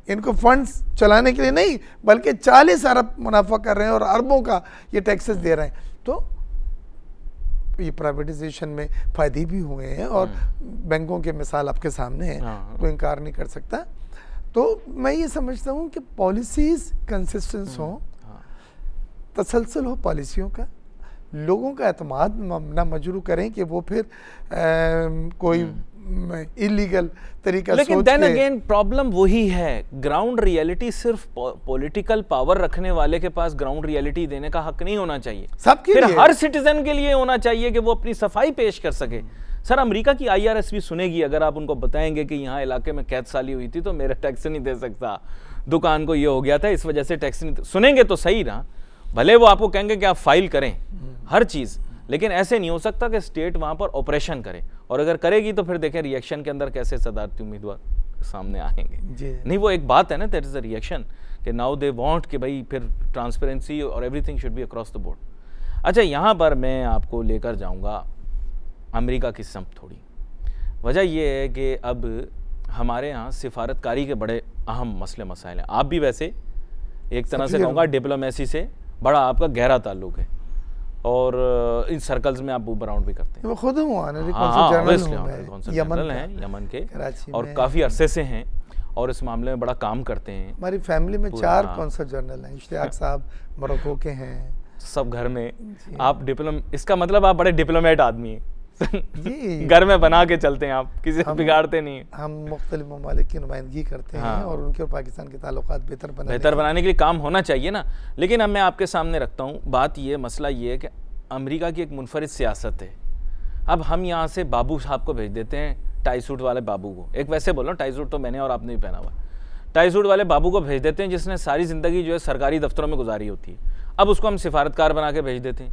Speaker 3: इनको फंड्स चलाने के लिए नहीं बल्कि 40 अरब मुनाफा कर रहे हैं और अरबों का ये टैक्सेस दे रहे हैं। तो ये प्राइवेटाइजेशन में फायदे भी हुए हैं और बैंकों के मिसाल आपके सामने है, कोई इनकार नहीं कर सकता। तो मैं ये समझता हूँ कि पॉलिसीज कंसिस्टेंस हो, तसलसल हो पॉलिसियों का, लोगों का एतमाद ना मजरू करें कि वो फिर कोई इलीगल तरीका।
Speaker 2: लेकिन देन अगेन प्रॉब्लम वही है, ग्राउंड रियलिटी सिर्फ पॉलिटिकल पावर रखने वाले के पास ग्राउंड रियलिटी देने का हक नहीं होना चाहिए,
Speaker 3: सबके लिए,
Speaker 2: हर सिटीजन के लिए होना चाहिए कि वो अपनी सफाई पेश कर सके। सर अमेरिका की IRS भी सुनेगी अगर आप उनको बताएंगे कि यहाँ इलाके में कैद साली हुई थी तो मेरा टैक्स नहीं दे सकता, दुकान को ये हो गया था इस वजह से टैक्स नहीं, सुनेंगे तो सही ना, भले वो आपको कहेंगे कि आप फाइल करें हर चीज़, लेकिन ऐसे नहीं हो सकता कि स्टेट वहाँ पर ऑपरेशन करे, और अगर करेगी तो फिर देखें रिएक्शन के अंदर कैसे सदारती उम्मीदवार सामने आएंगे। नहीं वो एक बात है ना, दैट इज़ द रिएक्शन कि नाउ दे वांट कि भाई फिर ट्रांसपेरेंसी और everything should be across the board. अच्छा यहाँ पर मैं आपको लेकर जाऊँगा अमेरिका की संप थोड़ी। वजह यह है कि अब हमारे यहाँ सिफारतकारी के बड़े अहम मसले मसाइल हैं। आप भी वैसे एक तरह से कहूँगा डिप्लोमेसी से बड़ा आपका गहरा ताल्लुक है और इन सर्कल्स में आप मूव अराउंड भी करते हैं।
Speaker 3: मैं खुद हूँ,
Speaker 2: जनरल हैं यमन के और काफ़ी अरसे से हैं और इस मामले में बड़ा काम करते हैं।
Speaker 3: हमारी फैमिली में 4 कौंसल जनरल हैं, इश्तियाक साहब मोरक्को के हैं,
Speaker 2: सब घर में। आप इसका मतलब आप बड़े डिप्लोमेट आदमी हैं घर में बना के चलते हैं आप, किसी से बिगाड़ते नहीं।
Speaker 3: हम मुख्तलिफ ममालिक की नुमाइंदगी करते हैं और उनके और पाकिस्तान के ताल्लुकात बेहतर
Speaker 2: बनाने के लिए काम होना चाहिए ना। लेकिन अब मैं आपके सामने रखता हूँ बात ये, मसला ये है कि अमेरिका की एक मुनफरिद सियासत है। अब हम यहाँ से बाबू साहब को भेज देते हैं, टाई सूट वाले बाबू को, एक वैसे बोलो टाई सूट तो मैंने और आपने भी पहना हुआ, टाई सूट वाले बाबू को भेज देते हैं जिसने सारी ज़िंदगी जो है सरकारी दफ्तरों में गुजारी होती है। अब उसको हम सिफारतकार बना के भेज देते हैं,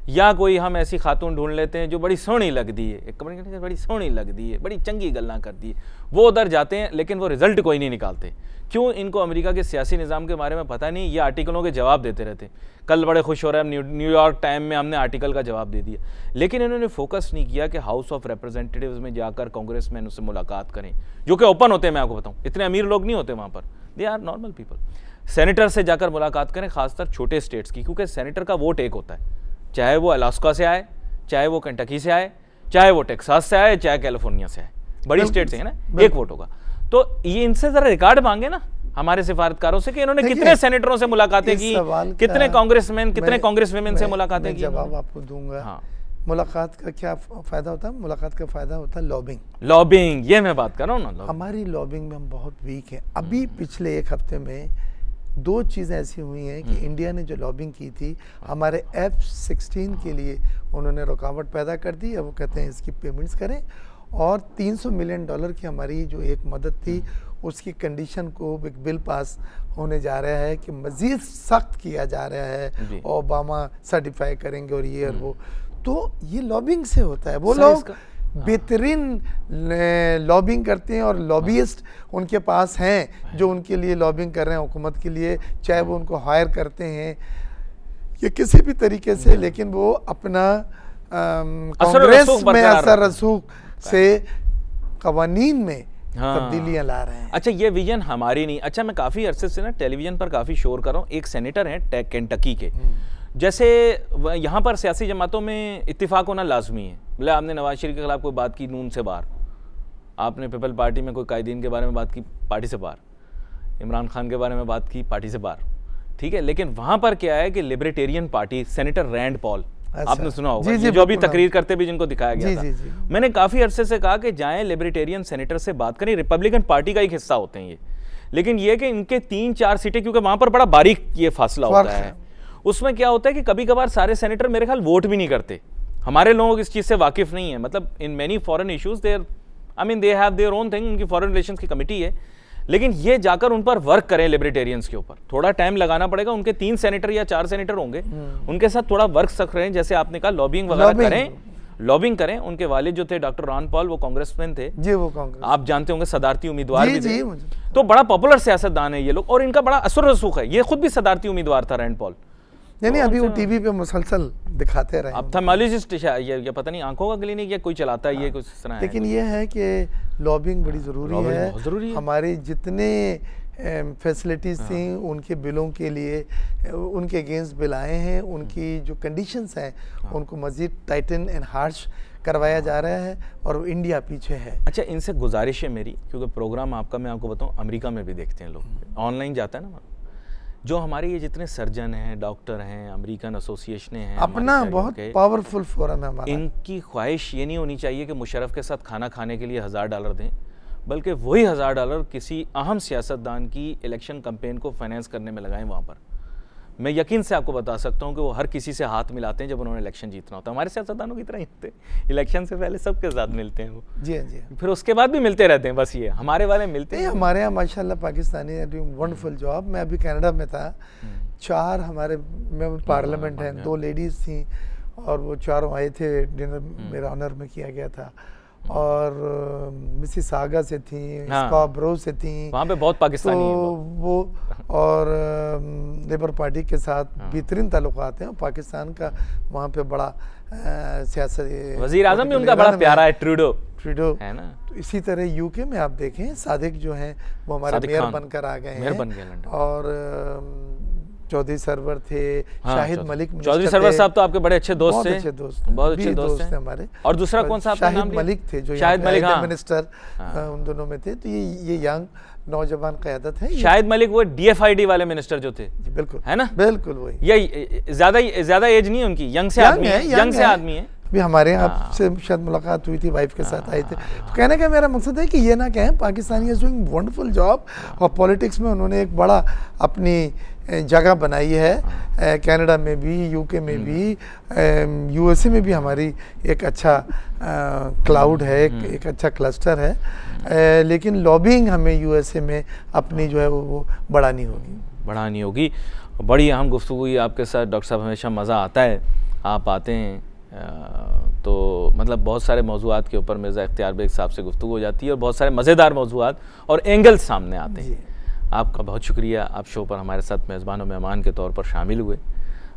Speaker 2: या कोई हम ऐसी खातून ढूंढ लेते हैं जो बड़ी सोहनी लगती है, एक कमेंट बड़ी सोहनी लगती है, बड़ी चंगी गल्ला करती है, वो उधर जाते हैं लेकिन वो रिजल्ट कोई नहीं निकालते। क्यों? इनको अमेरिका के सियासी निज़ाम के बारे में पता नहीं, ये आर्टिकलों के जवाब देते रहते। कल बड़े खुश हो रहे हैं, न्यूयॉर्क टाइम में हमने आर्टिकल का जवाब दे दिया, लेकिन इन्होंने फोकस नहीं किया कि हाउस ऑफ रिप्रेजेंटेटिव्स में जाकर कांग्रेसमैन उससे मुलाकात करें, जो कि ओपन होते हैं। मैं आपको बताऊँ इतने अमीर लोग नहीं होते वहाँ पर, they are normal people. Senator से जाकर मुलाकात करें, खासकर छोटे स्टेट्स की, क्योंकि सेनेटर का वोट एक होता है, चाहे वो अलास्का से आए, चाहे वो कंटकी से आए, चाहे वो टेक्सास से आए, चाहे कैलिफोर्निया से आए, बड़ी स्टेट से है ना, एक वोट होगा। तो ये इनसे जरा रिकॉर्ड मांगे ना हमारे सिफारतकारों से कि इन्होंने कितने सेनेटरों से मुलाकातें की, कितने कांग्रेसमैन, कितने कांग्रेसवीमेन से मुलाकातें की।
Speaker 3: जवाब आपको दूंगा। हाँ। मुलाकात का क्या फायदा होता है? मुलाकात का फायदा होता है
Speaker 2: लॉबिंग, ये मैं बात कर रहा हूँ ना।
Speaker 3: हमारी लॉबिंग में हम बहुत वीक हैं। अभी पिछले 1 हफ्ते में 2 चीज़ें ऐसी हुई हैं कि इंडिया ने जो लॉबिंग की थी हमारे F-16 के लिए, उन्होंने रुकावट पैदा कर दी। अब वो कहते हैं इसकी पेमेंट्स करें, और $300 मिलियन की हमारी जो एक मदद थी उसकी कंडीशन को एक बिल पास होने जा रहा है कि मज़ीद सख्त किया जा रहा है, ओबामा सर्टिफाई करेंगे और ये और वो। तो ये लॉबिंग से होता है। वो लोग बेहतरीन लॉबिंग करते हैं और लॉबियस्ट उनके पास हैं जो उनके लिए लॉबिंग कर रहे हैं हुकूमत के लिए, चाहे वो उनको हायर करते हैं या किसी भी तरीके से, लेकिन वो अपना कांग्रेस में असर रसूख से कवानीन में तब्दीलियां ला रहे हैं।
Speaker 2: अच्छा, ये विजन हमारी नहीं। अच्छा, मैं काफ़ी अरसे से ना टेलीविज़न पर काफ़ी शोर कर रहा हूँ। एक सेनेटर हैं केंटकी के, जैसे यहाँ पर सियासी जमातों में इत्तेफाक होना लाजमी है। बोले आपने नवाज शरीफ के खिलाफ कोई बात की, नून से बाहर, आपने पीपल पार्टी में कोई कायदीन के बारे में बात की, पार्टी से बाहर, इमरान खान के बारे में बात की, पार्टी से बाहर, ठीक है। लेकिन वहाँ पर क्या है कि libertarian party, senator Rand Paul, आपने सुना होगा, जो अभी तकरीर करते भी जिनको दिखाया गया था। मैंने काफ़ी अरसे से कहा कि जाएं लिबर्टेरियन सेनेटर से बात करें, रिपब्लिकन पार्टी का एक हिस्सा होते हैं ये, लेकिन ये कि इनके 3-4 सीटें, क्योंकि वहाँ पर बड़ा बारीक ये फासला होता है, उसमें क्या होता है कि कभी कभार सारे सेनेटर मेरे ख्याल वोट भी नहीं करते। हमारे लोग इस चीज़ से वाकिफ नहीं है। मतलब in many foreign issues there, I mean they have their own thing, उनकी फॉरेन रिलेशंस की कमेटी है, लेकिन ये जाकर उन पर वर्क करें लिबर्टेरियंस के ऊपर। थोड़ा टाइम लगाना पड़ेगा, उनके 3 सेनेटर या 4 सेनेटर होंगे, उनके साथ थोड़ा वर्क सक रहे हैं, जैसे आपने कहा लॉबिंग वगैरह करें, लॉबिंग करें। उनके वालिद जो थे डॉक्टर रॉन पॉल, वो कांग्रेसमैन थे
Speaker 3: जी, वो कांग्रेस,
Speaker 2: आप जानते होंगे, सदारती उम्मीदवार भी थे, तो बड़ा पॉपुलर सियासतदान है ये लोग, और इनका बड़ा असर रसूख है। ये खुद भी सदारती उम्मीदवार था रैंड पॉल।
Speaker 3: नहीं, अभी वो टीवी पे मुसलसल दिखाते रहे।
Speaker 2: अब थर्मोलॉजिस्ट ये पता नहीं आंखों का क्लिनिक या कोई चलाता है, ये कुछ इस तरह है।
Speaker 3: लेकिन ये है कि लॉबिंग बड़ी ज़रूरी है। हमारे जितने फैसिलिटीज़ थी उनके बिलों के लिए, उनके अगेंस्ट बिल आए हैं, उनकी जो कंडीशंस हैं उनको मज़ीद टाइटन एंड हार्श करवाया जा रहा है, और इंडिया पीछे है।
Speaker 2: अच्छा, इनसे गुजारिश है मेरी, क्योंकि प्रोग्राम आपका मैं आपको बताऊँ अमेरिका में भी देखते हैं लोग, ऑनलाइन जाता है ना, जो हमारे ये जितने सर्जन हैं, डॉक्टर हैं, अमेरिकन एसोसिएशन हैं,
Speaker 3: अपना बहुत पावरफुल फोरम है हमारा।
Speaker 2: इनकी ख्वाहिश ये नहीं होनी चाहिए कि मुशर्रफ के साथ खाना खाने के लिए $1000 दें, बल्कि वही $1000 किसी अहम सियासतदान की इलेक्शन कैंपेन को फाइनेंस करने में लगाएं। वहाँ पर मैं यकीन से आपको बता सकता हूँ कि वो हर किसी से हाथ मिलाते हैं जब उन्होंने इलेक्शन जीतना होता है। हमारे सियासतदानों की तरह ही होते हैं, इलेक्शन से पहले सबके साथ मिलते हैं वो,
Speaker 3: जी जी,
Speaker 2: फिर उसके बाद भी मिलते रहते हैं। बस ये हमारे वाले मिलते हैं।
Speaker 3: हमारे यहाँ माशाल्लाह Pakistani are doing wonderful job. मैं अभी कनाडा में था, 4 हमारे में पार्लियामेंट हैं, 2 लेडीज़ थी, और वो चारों आए थे, डिनर मेरा ऑनर में किया गया था, और मिसिसागा से थी, स्कॉब्रो से थी,
Speaker 2: वहाँ पे बहुत पाकिस्तानी
Speaker 3: तो वो, और लेबर पार्टी के साथ बेहतरीन ताल्लुकात हैं, और पाकिस्तान का वहाँ पे बड़ा सियासत,
Speaker 2: वज़ीर आज़म भी उनका बड़ा प्यारा है, ट्रूडो
Speaker 3: है ना। तो इसी तरह यूके में आप देखें, सादिक जो हैं वो हमारे मेयर बनकर आ गए हैं, और चौधरी सरवर थे, शाहिद मलिक,
Speaker 2: चौधरी सरवर साहब तो आपके बड़े अच्छे दोस्त थे, बहुत अच्छे दोस्त हैं
Speaker 3: हमारे।
Speaker 2: और दूसरा कौन सा आपका नाम?
Speaker 3: शाहिद मलिक थे, जो
Speaker 2: शाहिद मलिक
Speaker 3: मिनिस्टर उन दोनों में थे। तो ये यंग नौजवान क़यादत है।
Speaker 2: शाहिद मलिक वो DFID वाले मिनिस्टर जो थे,
Speaker 3: बिल्कुल है
Speaker 2: ना,
Speaker 3: बिल्कुल वही।
Speaker 2: ये ज्यादा एज नहीं है उनकी, यंग से आदमी है।
Speaker 3: अभी हमारे यहाँ आपसे शायद मुलाकात हुई थी, वाइफ के साथ आए थे। तो कहने का मेरा मकसद है कि ये ना कहें Pakistani is doing wonderful job, और पॉलिटिक्स में उन्होंने एक बड़ा अपनी जगह बनाई है, कनाडा में भी, यूके में भी, USA में भी हमारी एक अच्छा क्लाउड है, एक अच्छा क्लस्टर है। लेकिन लॉबिंग हमें USA में अपनी जो है वो बढ़ानी होगी।
Speaker 2: बड़ी अहम गुफ्तगू हुई आपके साथ डॉक्टर साहब, हमेशा मज़ा आता है, आप आते हैं तो मतलब बहुत सारे मौज़ूआत के ऊपर मिर्ज़ा इख्तियार बेग साहब से गुफ्तगू हो जाती है, और बहुत सारे मज़ेदार मौज़ूआत और एंगल्स सामने आते हैं। आपका बहुत शुक्रिया, आप शो पर हमारे साथ मेज़बान और मेहमान के तौर पर शामिल हुए।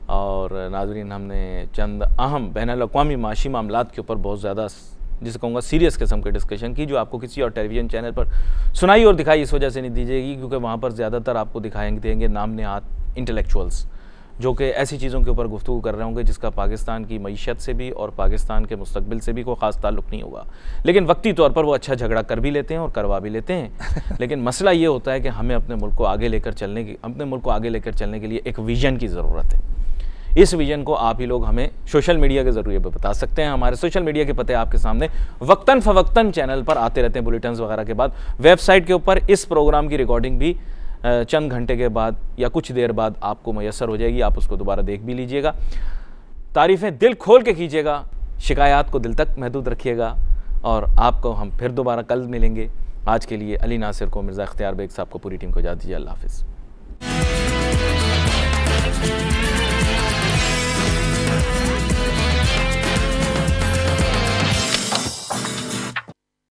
Speaker 2: और नाज़रीन, हमने चंद अहम बैनुल-अक़वामी माशी मामलात के ऊपर बहुत ज़्यादा, जिसे कहूँगा सीरियस किस्म की डिस्कशन की, जो आपको किसी और टेलीविज़न चैनल पर सुनाई और दिखाई इस वजह से नहीं दी जाएगी क्योंकि वहाँ पर ज़्यादातर आपको देंगे नाम नहाद इंटेलेक्चुअल्स, जो कि ऐसी चीज़ों के ऊपर गुफ्तगू कर रहे होंगे जिसका पाकिस्तान की मईशत से भी और पाकिस्तान के मुस्तकबिल से भी कोई ख़ास ताल्लुक़ नहीं होगा। लेकिन वक्ती तौर पर वो अच्छा झगड़ा कर भी लेते हैं और करवा भी लेते हैं। लेकिन मसला ये होता है कि हमें अपने मुल्क को आगे लेकर चलने के लिए एक विज़न की ज़रूरत है। इस विज़न को आप ही लोग हमें सोशल मीडिया के ज़रिए पर बता सकते हैं। हमारे सोशल मीडिया के पते आपके सामने वक्तन फ़वक्तन चैनल पर आते रहते हैं, बुलेटिन्स वगैरह के बाद। वेबसाइट के ऊपर इस प्रोग्राम की रिकॉर्डिंग भी चंद घंटे के बाद या कुछ देर बाद आपको मैसर हो जाएगी, आप उसको दोबारा देख भी लीजिएगा। तारीफ़ें दिल खोल के कीजिएगा, शिकायत को दिल तक महदूद रखिएगा। और आपको हम फिर दोबारा कल मिलेंगे। आज के लिए अली नासिर को, मिर्ज़ा इख्तियार बेग साहब को, पूरी टीम को इजाज़त दीजिए। अल्लाह हाफ़िज़।